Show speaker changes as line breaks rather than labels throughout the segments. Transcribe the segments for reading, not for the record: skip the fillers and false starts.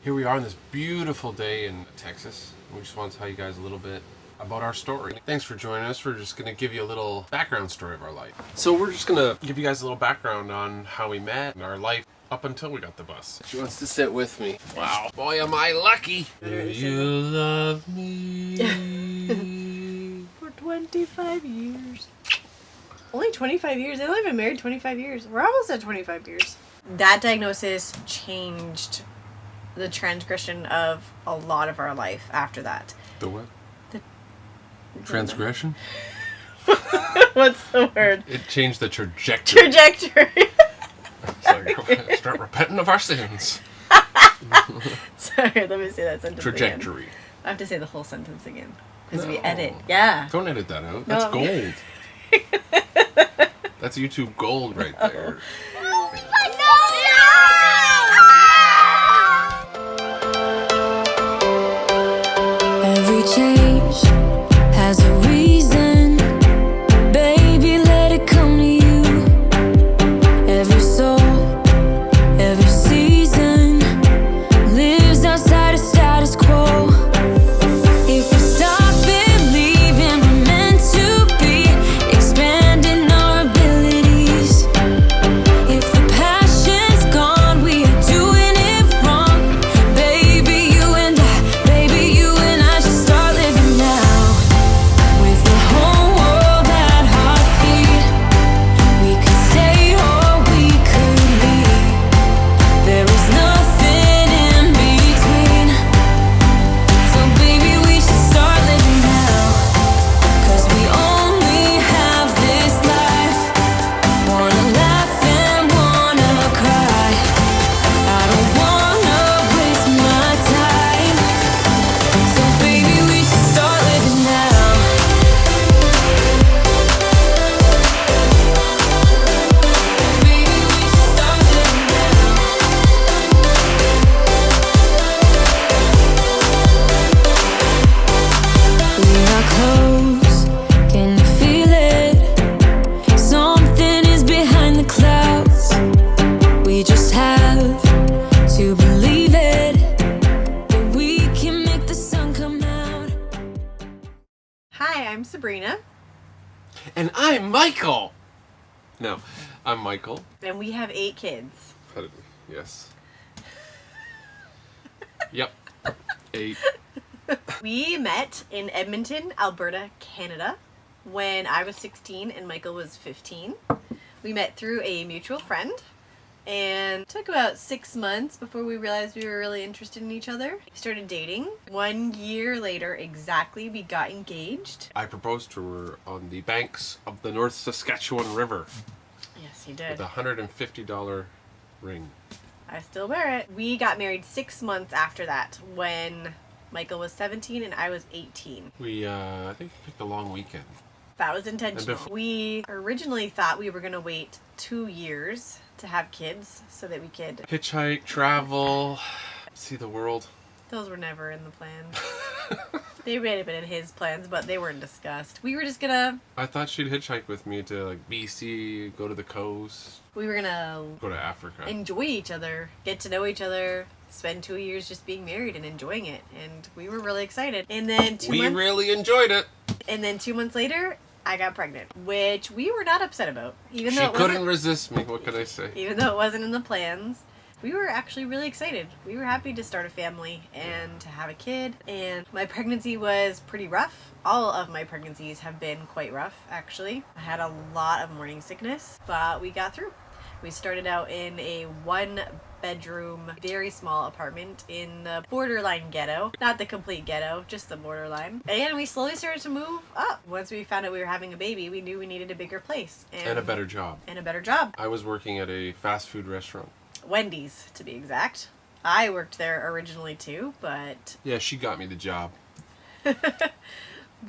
Here we are on this beautiful day in Texas. We just want to tell you guys a little bit about our story. Thanks for joining us. We're just going to give you a little background story of our life. So we're just going to give you guys a little background on how we met and our life up until we got the bus. She wants to sit with me. Wow. Boy, am I lucky. Do you love me?
For 25 years. Only 25 years? They've only been married 25 years. We're almost at 25 years. That diagnosis changed the transgression of a lot of our life after that.
The what? Transgression?
What's the word?
It changed the trajectory.
Trajectory.
Start repenting of our sins.
Sorry, let me say that sentence
Trajectory.
again. I have to say the whole sentence again. Because
No.
we edit. Yeah.
Don't edit that out.
No.
That's gold. That's YouTube gold right there.
Every change has a reason. Baby, let it come to you. Every soul, every season lives outside of status quo. If we stop believing we're meant to be, expanding our abilities. If the passion's gone, we are doing it wrong. Baby, you and I should start living now. With the whole world at our feet, we could stay or we could leave. There is nothing in between. So baby, we should start living now. 'Cause we only have this life. Wanna laugh and wanna cry. I don't wanna waste my time. So baby, we should start living now. Baby, we should start living now. We are close, can you feel it? Something is behind the clouds. We just have to believe it, that we can make the sun come out.
Hi, I'm Sabrina.
And I'm Michael. No, I'm Michael.
And we have 8 kids.
Yes. Yep. 8.
We met in Edmonton, Alberta, Canada, when I was 16 and Michael was 15. We met through a mutual friend, and it took about 6 months before we realized we were really interested in each other. We started dating. 1 year later, exactly, we got engaged.
I proposed to her on the banks of the North Saskatchewan River
Yes, you
with
did.
a $150 ring.
I still wear it. We got married 6 months after that, when Michael was 17 and I was 18.
We, I think we picked a long weekend.
That was intentional.
before-
We originally thought we were going to wait 2 years to have kids so that we could...
Hitchhike, travel, see the world.
Those were never in the plans. They may have been in his plans, but they weren't discussed. We were just gonna...
I thought she'd hitchhike with me to like BC, go to the coast,
We were gonna
go to Africa.
enjoy each other, get to know each other, spend 2 years just being married and enjoying it. And we were really excited. And then 2
We
months...
really enjoyed it.
And then 2 months later, I got pregnant, which we were not upset about. Even
She
though it
couldn't
wasn't,
resist me. What could I say?
even though it wasn't in the plans. We were actually really excited. We were happy to start a family and to have a kid. And my pregnancy was pretty rough. All of my pregnancies have been quite rough, actually. I had a lot of morning sickness, but we got through. We started out in a 1-bedroom, very small apartment in the borderline ghetto. Not the complete ghetto, just the borderline. And we slowly started to move up. Once we found out we were having a baby, we knew we needed a bigger place.
And a better job.
And a better job.
I was working at a fast food restaurant.
Wendy's, to be exact. I worked there originally too, but
Yeah, she got me the job.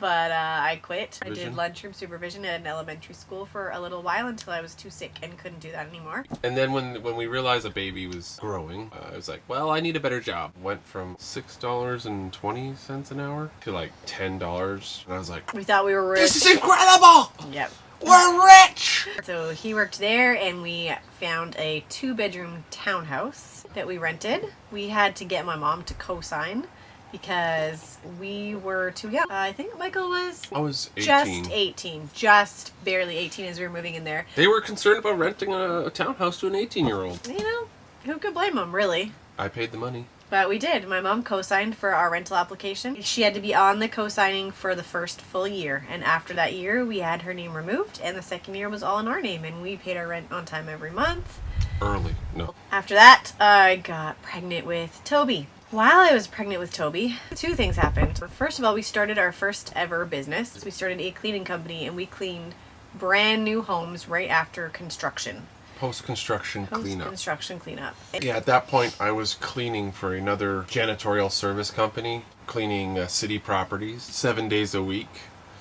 I quit. I did
Supervision?
lunchroom supervision at an elementary school for a little while until I was too sick and couldn't do that anymore.
And then when we realized a baby was growing, I was like, well, I need a better job. Went from $6.20 an hour to like $10. And I was like,
We thought we were rich.
this is incredible!
Yep.
We're rich!
So he worked there, and we found a 2-bedroom townhouse that we rented. We had to get my mom to co-sign because we were too young. I think Michael was
I was 18.
just 18, just barely 18 as we were moving in there.
They were concerned about renting a townhouse to an 18-year-old.
You know, who could blame them, really?
I paid the money.
But we did. My mom co-signed for our rental application. She had to be on the co-signing for the first full year. And after that year, we had her name removed. And the second year was all in our name. And we paid our rent on time every month.
Early. No.
After that, I got pregnant with Toby. While I was pregnant with Toby, 2 things happened. First of all, we started our first ever business. We started a cleaning company, and we cleaned brand new homes right after construction.
Post-construction cleanup.
Post-construction cleanup.
Yeah, at that point, I was cleaning for another janitorial service company, cleaning city properties 7 days a week.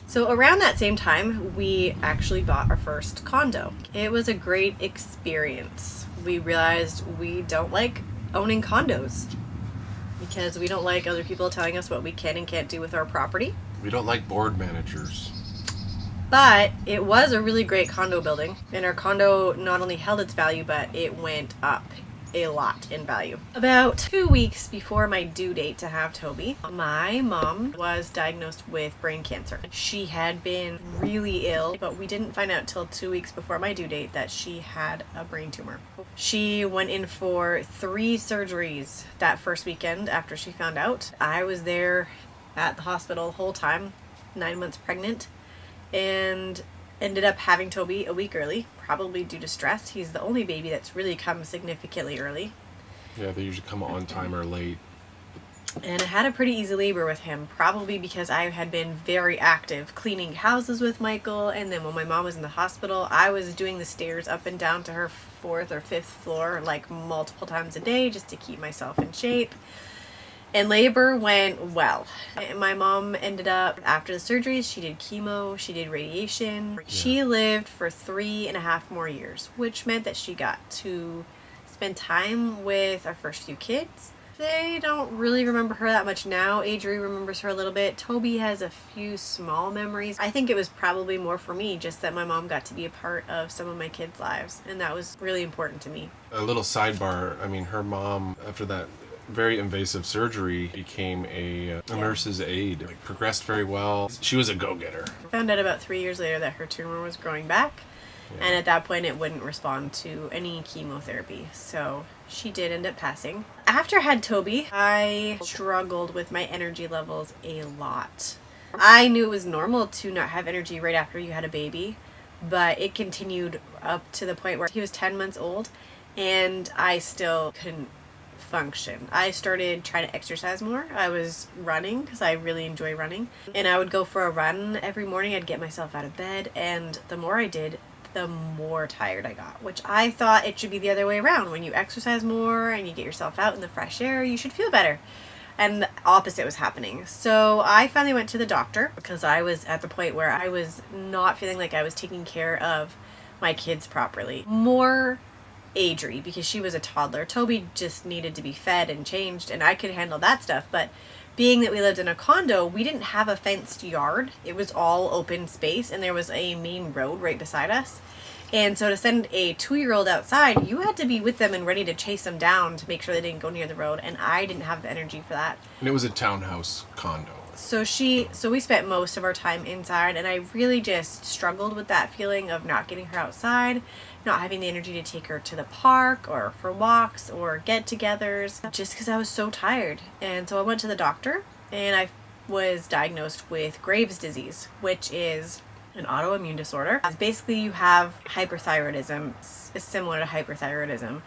So around that same time, we actually bought our first condo. It was a great experience. We realized we don't like owning condos because we don't like other people telling us what we can and can't do with our property.
We don't like board managers.
But it was a really great condo building, and our condo not only held its value, but it went up a lot in value. About 2 weeks before my due date to have Toby, my mom was diagnosed with brain cancer. She had been really ill, but we didn't find out till 2 weeks before my due date that she had a brain tumor. She went in for 3 surgeries that first weekend after she found out. I was there at the hospital the whole time, 9 months pregnant, and ended up having Toby a week early, probably due to stress. He's the only baby that's really come significantly early.
Yeah, they usually come on time or late.
And I had a pretty easy labor with him, probably because I had been very active cleaning houses with Michael, and then when my mom was in the hospital, I was doing the stairs up and down to her 4th or 5th floor like multiple times a day just to keep myself in shape. And labor went well. My mom ended up, after the surgeries, she did chemo, she did radiation. Yeah. She lived for 3.5 more years, which meant that she got to spend time with our first few kids. They don't really remember her that much now. Adri remembers her a little bit. Toby has a few small memories. I think it was probably more for me, just that my mom got to be a part of some of my kids' lives, and that was really important to me.
A little sidebar, I mean, her mom, after that very invasive surgery, became a nurse's aide. Like, progressed very well. She was a go-getter.
Found out about 3 years later that her tumor was growing back, and at that point it wouldn't respond to any chemotherapy, so she did end up passing. After I had Toby, I struggled with my energy levels a lot. I knew it was normal to not have energy right after you had a baby, but it continued up to the point where he was 10 months old and I still couldn't function. I started trying to exercise more. I was running because I really enjoy running, and I would go for a run every morning. I'd get myself out of bed, and the more I did, the more tired I got, which I thought it should be the other way around. When you exercise more and you get yourself out in the fresh air, you should feel better. And the opposite was happening. So I finally went to the doctor because I was at the point where I was not feeling like I was taking care of my kids properly. More Adri, because she was a toddler. Toby just needed to be fed and changed, and I could handle that stuff. But being that we lived in a condo, we didn't have a fenced yard. It was all open space, and there was a main road right beside us. And so to send a 2-year-old outside, you had to be with them and ready to chase them down to make sure they didn't go near the road, and I didn't have the energy for that.
And it was a townhouse condo.
So we spent most of our time inside, and I really just struggled with that feeling of not getting her outside, not having the energy to take her to the park or for walks or get-togethers, just because I was so tired. And so I went to the doctor, and I was diagnosed with Graves' disease, which is an autoimmune disorder. Basically, you have hyperthyroidism, similar to hyperthyroidism.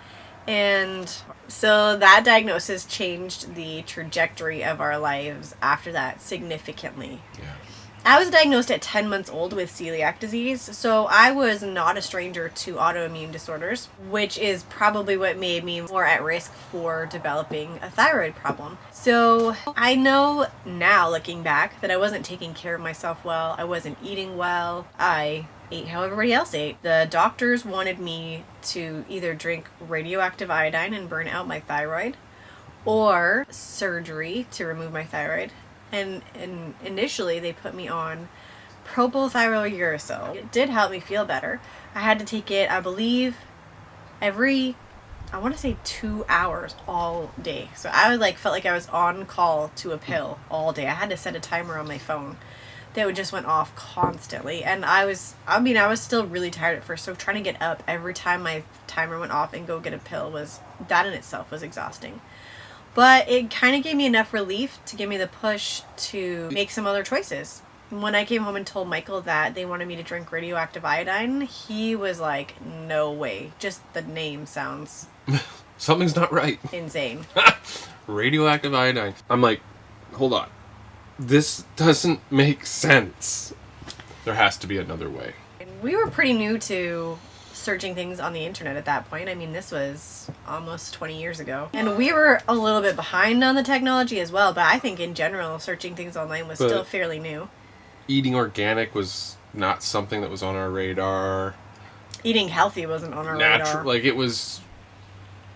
And so that diagnosis changed the trajectory of our lives after that significantly.
Yeah.
I was diagnosed at 10 months old with celiac disease, so I was not a stranger to autoimmune disorders, which is probably what made me more at risk for developing a thyroid problem. So I know now, looking back, that I wasn't taking care of myself well. I wasn't eating well. I ate how everybody else ate. The doctors wanted me to either drink radioactive iodine and burn out my thyroid, or surgery to remove my thyroid. And initially they put me on propylthyroid uracil. It did help me feel better. I had to take it, I believe, every, I want to say 2 hours all day. So I was felt like I was on call to a pill all day. I had to set a timer on my phone that would just went off constantly. And I was still really tired at first. So trying to get up every time my timer went off and go get a pill that in itself was exhausting. But it kind of gave me enough relief to give me the push to make some other choices. When I came home and told Michael that they wanted me to drink radioactive iodine, he was like, no way. Just the name sounds...
Something's not right.
Insane.
Radioactive iodine. I'm like, hold on. This doesn't make sense. There has to be another way.
We were pretty new to searching things on the internet at that point. I mean, this was almost 20 years ago. And we were a little bit behind on the technology as well, but I think in general, searching things online was still fairly new.
Eating organic was not something that was on our radar.
Eating healthy wasn't on our radar.
Like, it was...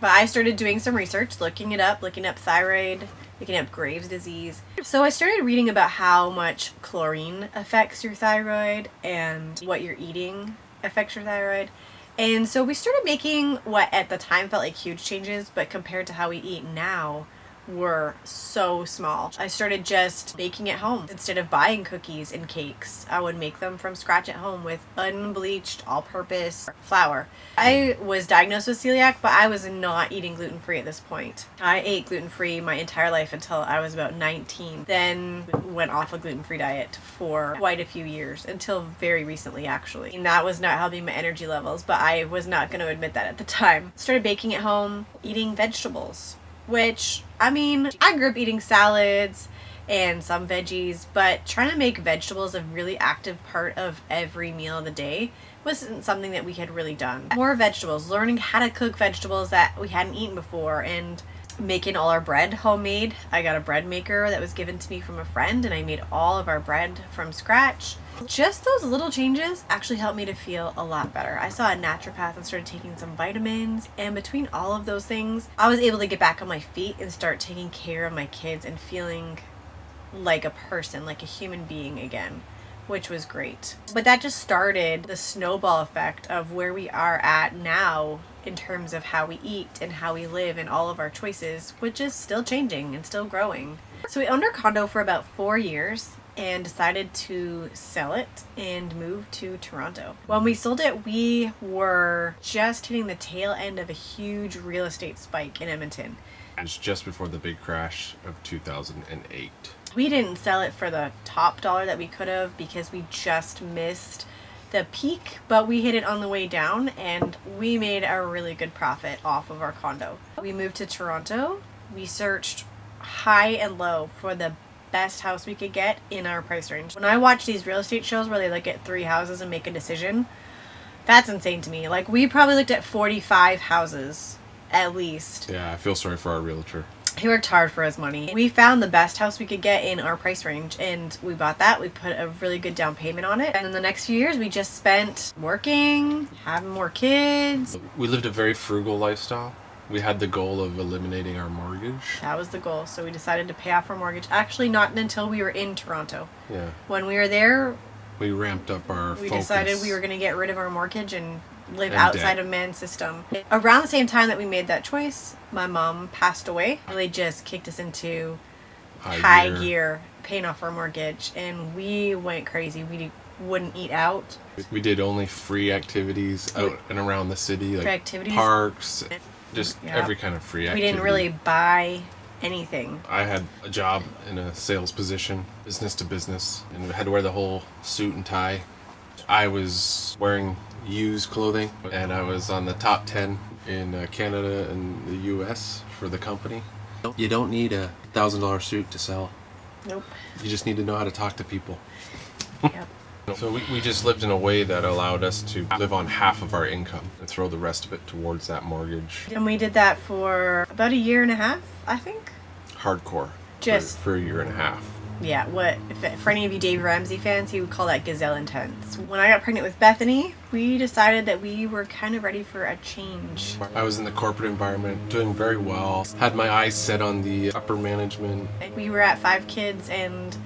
But I started doing some research, looking up thyroid, looking up Graves' disease. So I started reading about how much chlorine affects your thyroid and what you're eating affects your thyroid. And so we started making what at the time felt like huge changes, but compared to how we eat now, were so small. I started just baking at home. Instead of buying cookies and cakes, I would make them from scratch at home with unbleached, all-purpose flour. I was diagnosed with celiac, but I was not eating gluten-free at this point. I ate gluten-free my entire life until I was about 19. Then went off a gluten-free diet for quite a few years, until very recently actually. And that was not helping my energy levels, but I was not going to admit that at the time. Started baking at home, eating vegetables. Which, I mean, I grew up eating salads and some veggies, but trying to make vegetables a really active part of every meal of the day wasn't something that we had really done. More vegetables, learning how to cook vegetables that we hadn't eaten before, and making all our bread homemade. I got a bread maker that was given to me from a friend, and I made all of our bread from scratch. Just those little changes actually helped me to feel a lot better. I saw a naturopath and started taking some vitamins, and between all of those things, I was able to get back on my feet and start taking care of my kids and feeling like a person, like a human being again, which was great. But that just started the snowball effect of where we are at now in terms of how we eat and how we live and all of our choices, which is still changing and still growing. So we owned our condo for about 4 years and decided to sell it and move to Toronto. When we sold it, we were just hitting the tail end of a huge real estate spike in Edmonton.
It's just before the big crash of 2008.
We didn't sell it for the top dollar that we could have because we just missed the peak, but we hit it on the way down and we made a really good profit off of our condo. We moved to Toronto. We searched high and low for the best house we could get in our price range. When I watch these real estate shows where they look at 3 houses and make a decision, that's insane to me. Like, we probably looked at 45 houses at least.
Yeah, I feel sorry for our realtor.
He worked hard for his money. We found the best house we could get in our price range, and we bought that. We put a really good down payment on it. And in the next few years, we just spent working, having more kids.
We lived a very frugal lifestyle. We had the goal of eliminating our mortgage.
That was the goal. So we decided to pay off our mortgage. Actually, not until we were in Toronto.
Yeah.
When we were there,
we ramped up our
we
focus.
decided we were going to get rid of our mortgage and live outside of man's system. Around the same time that we made that choice, my mom passed away. Really just kicked us into high gear, paying off our mortgage, and we went crazy. We wouldn't eat out.
We did only free activities out and around the city, like
activities,
parks, just every kind of free activity.
We didn't really buy anything.
I had a job in a sales position, business to business, and I had to wear the whole suit and tie. I was wearing used clothing, and I was on the top 10 in Canada and the US for the company. You don't need a $1,000 suit to sell.
Nope.
You just need to know how to talk to people.
Yep.
So we just lived in a way that allowed us to live on half of our income and throw the rest of it towards that mortgage.
And we did that for about 1.5 years, I think.
Hardcore.
Just
for 1.5 years.
Yeah, for any of you Dave Ramsey fans, he would call that gazelle intense. When I got pregnant with Bethany, we decided that we were kind of ready for a change.
I was in the corporate environment, doing very well. Had my eyes set on the upper management.
We were at 5 kids, and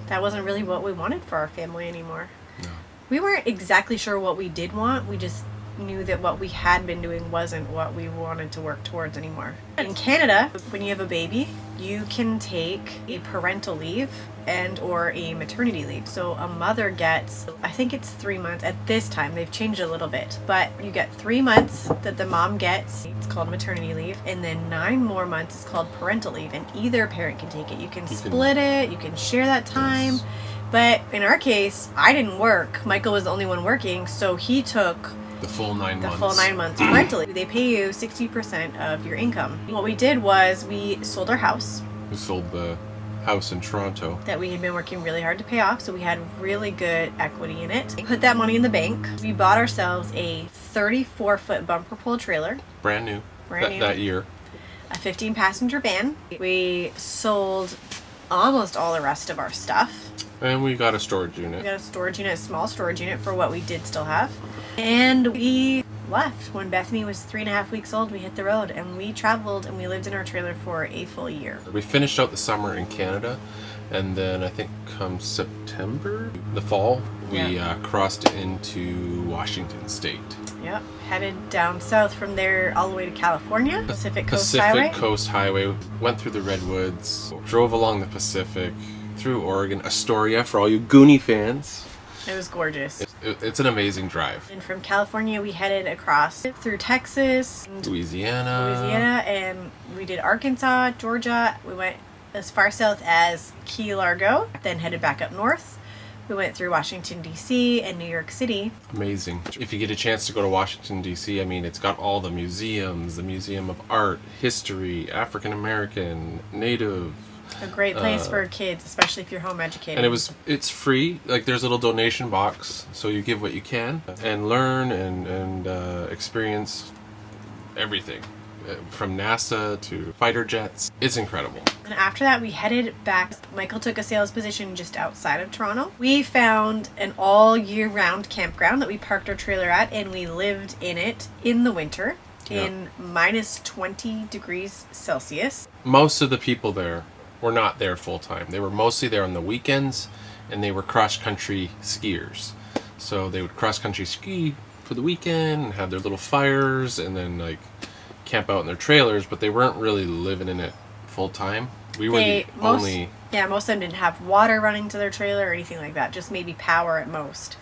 that wasn't really what we wanted for our family anymore.
No.
We weren't exactly sure what we did want. We just knew that what we had been doing wasn't what we wanted to work towards anymore. In Canada, when you have a baby, you can take a parental leave and or a maternity leave. So a mother gets, I think it's 3 months at this time. They've changed a little bit, but you get 3 months that the mom gets. It's called maternity leave, and then 9 more months is called parental leave, and either parent can take it. You can split it, you can share that time.
Yes.
But in our case, I didn't work. Michael was the only one working, so he took
the full 9 months.
The full 9 months parental leave. They pay you 60% of your income. What we did was we sold our house
We sold the house in Toronto.
that we had been working really hard to pay off, so we had really good equity in it. Put that money in the bank. We bought ourselves a 34-foot bumper pull trailer,
Brand new.
Brand new.
That year.
a 15-passenger van. We sold almost all the rest of our stuff.
And we got a storage
We
unit.
got a storage unit, a small storage unit for what we did still have. And we left. When Bethany was 3.5 weeks old, we hit the road and we traveled and we lived in our trailer for a full year.
We finished out the summer in Canada, and then I think come September, the fall, we crossed into Washington State.
Yep. Headed down south from there all the way to California. Pacific Coast Highway.
Pacific Coast Highway, went through the Redwoods, drove along the Pacific, through Oregon, Astoria for all you Goonie fans.
It was gorgeous.
It's an amazing drive.
And from California, we headed across through Texas,
Louisiana,
and we did Arkansas, Georgia. We went as far south as Key Largo, then headed back up north. We went through Washington, D.C. and New York City.
Amazing. If you get a chance to go to Washington, D.C., I mean, it's got all the museums, the Museum of Art, History, African American, Native.
A great place for kids, especially if you're home educated.
And it's free. Like, there's a little donation box, so you give what you can and learn and experience everything. From NASA to fighter jets. It's incredible.
And after that, we headed back. Michael took a sales position just outside of Toronto. We found an all year round campground that we parked our trailer at, and we lived in it in the winter in minus 20 degrees Celsius.
Most of the people there were not there full time. They were mostly there on the weekends, and they were cross country skiers. So they would cross country ski for the weekend and have their little fires and then camp out in their trailers, but they weren't really living in it full time. We were only...
Yeah, most of them didn't have water running to their trailer or anything like that, just maybe power at most.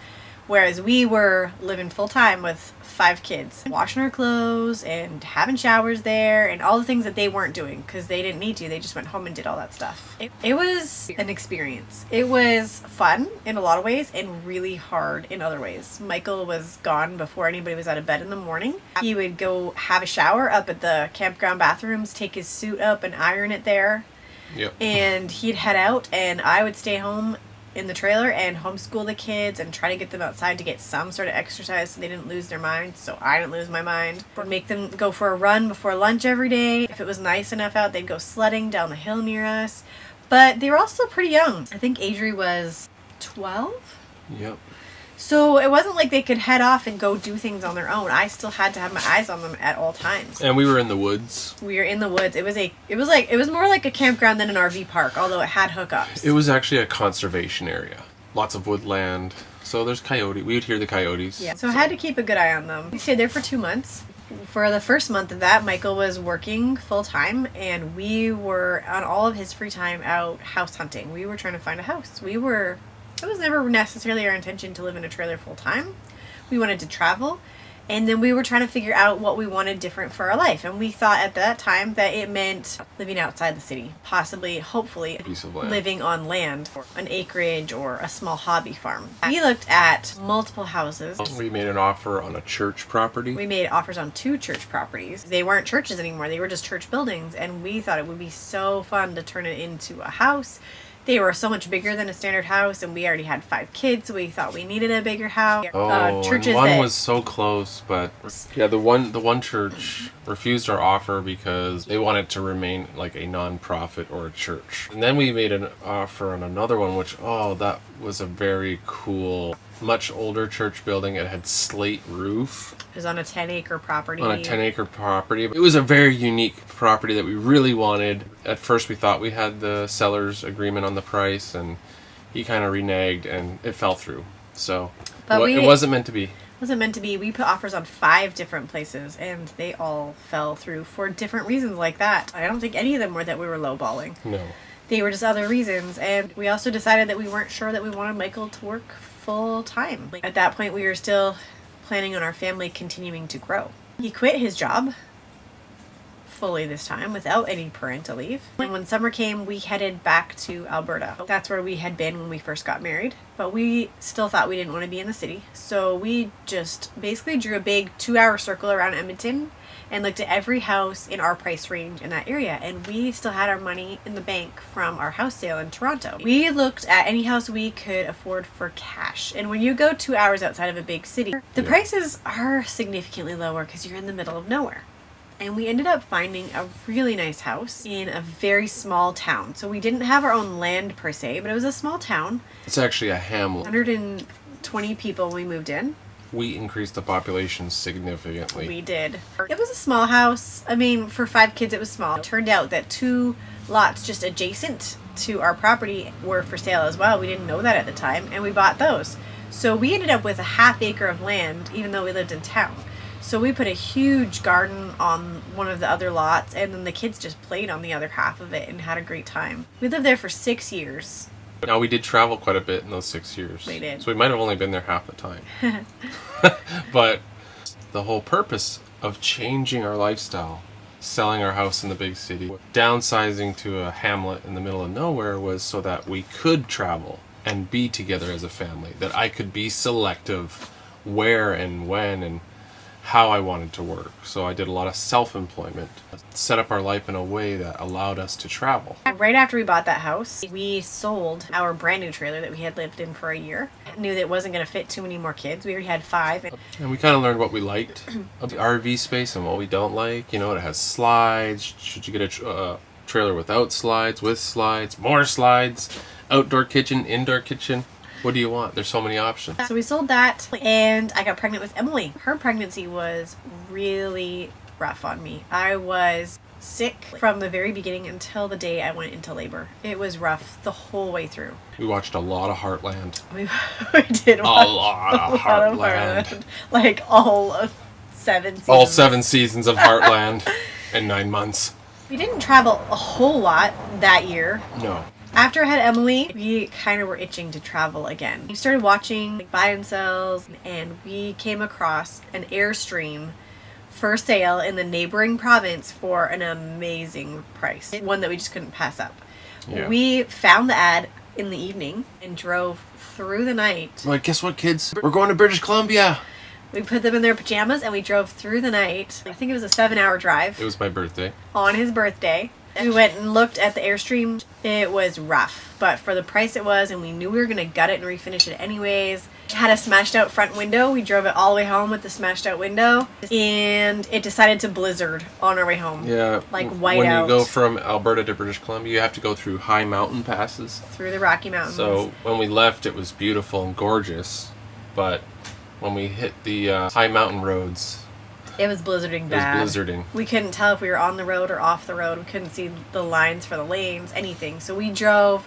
Whereas we were living full time with 5 kids, washing our clothes and having showers there and all the things that they weren't doing because they didn't need to. They just went home and did all that stuff. It was an experience. It was fun in a lot of ways and really hard in other ways. Michael was gone before anybody was out of bed in the morning. He would go have a shower up at the campground bathrooms, take his suit up and iron it there.
Yep.
And he'd head out and I would stay home in the trailer and homeschool the kids and try to get them outside to get some sort of exercise so they didn't lose their mind, so I didn't lose my mind. Would make them go for a run before lunch every day. If it was nice enough out, they'd go sledding down the hill near us. But they were all still pretty young. I think Adri was 12.
Yep.
So it wasn't like they could head off and go do things on their own. I still had to have my eyes on them at all times.
And we were in the woods.
We were in the woods. It was more like a campground than an RV park, although it had hookups.
It was actually a conservation area. Lots of woodland. So there's coyote. We would hear the coyotes.
Yeah. So I had to keep a good eye on them. We stayed there for 2 months. For the first month of that, Michael was working full time, and we were on all of his free time out house hunting. We were trying to find a house. It was never necessarily our intention to live in a trailer full time. We wanted to travel, and then we were trying to figure out what we wanted different for our life. And we thought at that time that it meant living outside the city, possibly, hopefully,
Piece of land.
living on land, an acreage or a small hobby farm. We looked at multiple houses.
We made an offer on a church property.
We made offers on 2 church properties. They weren't churches anymore. They were just church buildings. And we thought it would be so fun to turn it into a house. They were so much bigger than a standard house, and we already had 5 kids, so we thought we needed a bigger house.
And one was so close, but yeah, the one church refused our offer because they wanted to remain like a non-profit or a church. And then we made an offer on another one, which that was a very cool, much older church building. It had slate roof.
It was on a 10-acre property.
On a 10-acre property. It was a very unique property that we really wanted. At first we thought we had the seller's agreement on the price, and he kind of reneged and it fell through. So
But
it wasn't meant to be.
Wasn't meant to be. We put offers on 5 different places, and they all fell through for different reasons like that. I don't think any of them were that we were lowballing.
No.
They were just other reasons, and we also decided that we weren't sure that we wanted Michael to work full time. At that point, we were still planning on our family continuing to grow. He quit his job fully this time without any parental leave. And when summer came, we headed back to Alberta. That's where we had been when we first got married, but we still thought we didn't want to be in the city. So we just basically drew a big 2-hour circle around Edmonton and looked at every house in our price range in that area, and we still had our money in the bank from our house sale in Toronto. We looked at any house we could afford for cash, and when you go 2 hours outside of a big city, the prices are significantly lower because you're in the middle of nowhere. And we ended up finding a really nice house in a very small town. So we didn't have our own land per se, but it was a small town.
It's actually a hamlet.
120 people when we moved in.
We increased the population significantly.
We did. It was a small house. I mean, for 5 kids, it was small. It turned out that 2 lots just adjacent to our property were for sale as well. We didn't know that at the time, and we bought those. So we ended up with a ½ acre of land, even though we lived in town. So we put a huge garden on one of the other lots, and then the kids just played on the other half of it and had a great time. We lived there for 6 years.
Now, we did travel quite a bit in those 6 years.
We did.
So we might have only been there half the time. But the whole purpose of changing our lifestyle, selling our house in the big city, downsizing to a hamlet in the middle of nowhere, was so that we could travel and be together as a family. That I could be selective where and when and how I wanted to work. So I did a lot of self-employment, set up our life in a way that allowed us to travel.
Right after we bought that house, we sold our brand new trailer that we had lived in for a year. Knew that it wasn't going to fit too many more kids. We already had 5.
And we kind of learned what we liked of the RV space and what we don't like. You know, it has slides. Should you get a trailer without slides, with slides, more slides, outdoor kitchen, indoor kitchen? What do you want? There's so many options.
So we sold that, and I got pregnant with Emily. Her pregnancy was really rough on me. I was sick from the very beginning until the day I went into labor. It was rough the whole way through.
We watched a lot of Heartland.
We did watch
a lot of Heartland.
Like all of 7 seasons.
All 7 seasons of Heartland in 9 months.
We didn't travel a whole lot that year.
No.
After I had Emily, we kind of were itching to travel again. We started watching buy and sells, and we came across an Airstream for sale in the neighboring province for an amazing price. One that we just couldn't pass up. Yeah. We found the ad in the evening and drove through the night.
Like, guess what, kids? We're going to British Columbia.
We put them in their pajamas and we drove through the night. I think it was a 7-hour drive.
It was my birthday.
On his birthday. We went and looked at the Airstream. It was rough, but for the price it was, and we knew we were going to gut it and refinish it anyways. It had a smashed out front window. We drove it all the way home with the smashed out window, and it decided to blizzard on our way home.
Yeah.
Like white
when
out.
When you go from Alberta to British Columbia, you have to go through high mountain passes.
Through the Rocky Mountains.
So when we left, it was beautiful and gorgeous, but when we hit the high mountain roads,
it was blizzarding bad.
It was blizzarding.
We couldn't tell if we were on the road or off the road. We couldn't see the lines for the lanes, anything. So we drove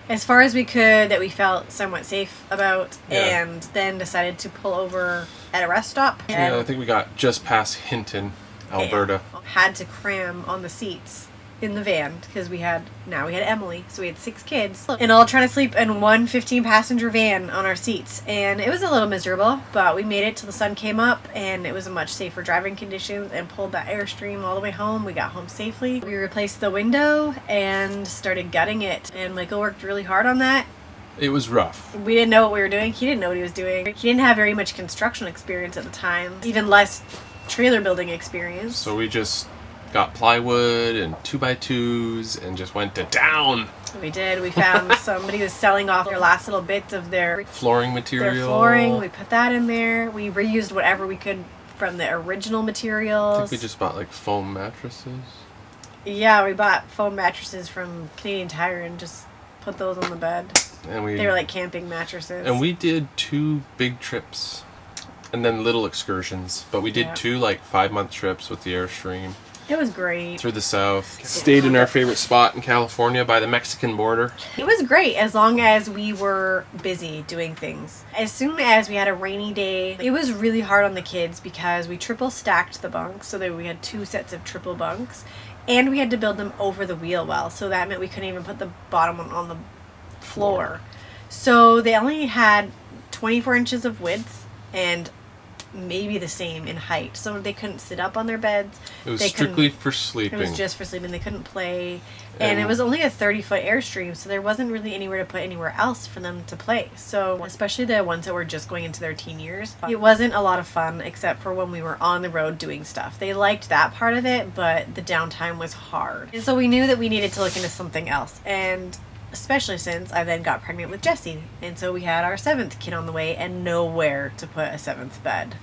as far as we could that we felt somewhat safe about, and then decided to pull over at a rest stop.
Yeah, I think we got just past Hinton, Alberta.
Had to cram on the seats in the van because we had Emily, so we had 6 kids and all trying to sleep in one 15-passenger van on our seats, and it was a little miserable, but we made it till the sun came up and it was a much safer driving conditions, and pulled that Airstream all the way home. We got home safely. We replaced the window and started gutting it, and Michael worked really hard on that.
It was rough.
We didn't know what we were doing. He didn't know what he was doing. He didn't have very much construction experience at the time, even less trailer building experience.
So we just got plywood and 2x2s and just went to town.
We did. We found somebody was selling off their last little bits of their
flooring material.
Their flooring. We put that in there. We reused whatever we could from the original materials.
I think we just bought like foam mattresses.
Yeah, we bought foam mattresses from Canadian Tire and just put those on the bed. And they were like camping mattresses.
And we did 2 big trips and then little excursions. But we did 2 like 5-month trips with the Airstream.
It was great.
through the south. Stayed in our favorite spot in California by the Mexican border.
It was great as long as we were busy doing things. As soon as we had a rainy day, it was really hard on the kids because we triple stacked the bunks so that we had 2 sets of triple bunks, and we had to build them over the wheel well, so that meant we couldn't even put the bottom one on the floor. So they only had 24 inches of width and maybe the same in height, so they couldn't sit up on their beds.
It was strictly for sleeping.
It was just for sleeping. They couldn't play, and it was only a 30-foot Airstream, so there wasn't really anywhere to put anywhere else for them to play. So especially the ones that were just going into their teen years, it wasn't a lot of fun except for when we were on the road doing stuff. They liked that part of it, but the downtime was hard, and so we knew that we needed to look into something else. And especially since I then got pregnant with Jessie, and so we had our 7th kid on the way and nowhere to put a 7th bed.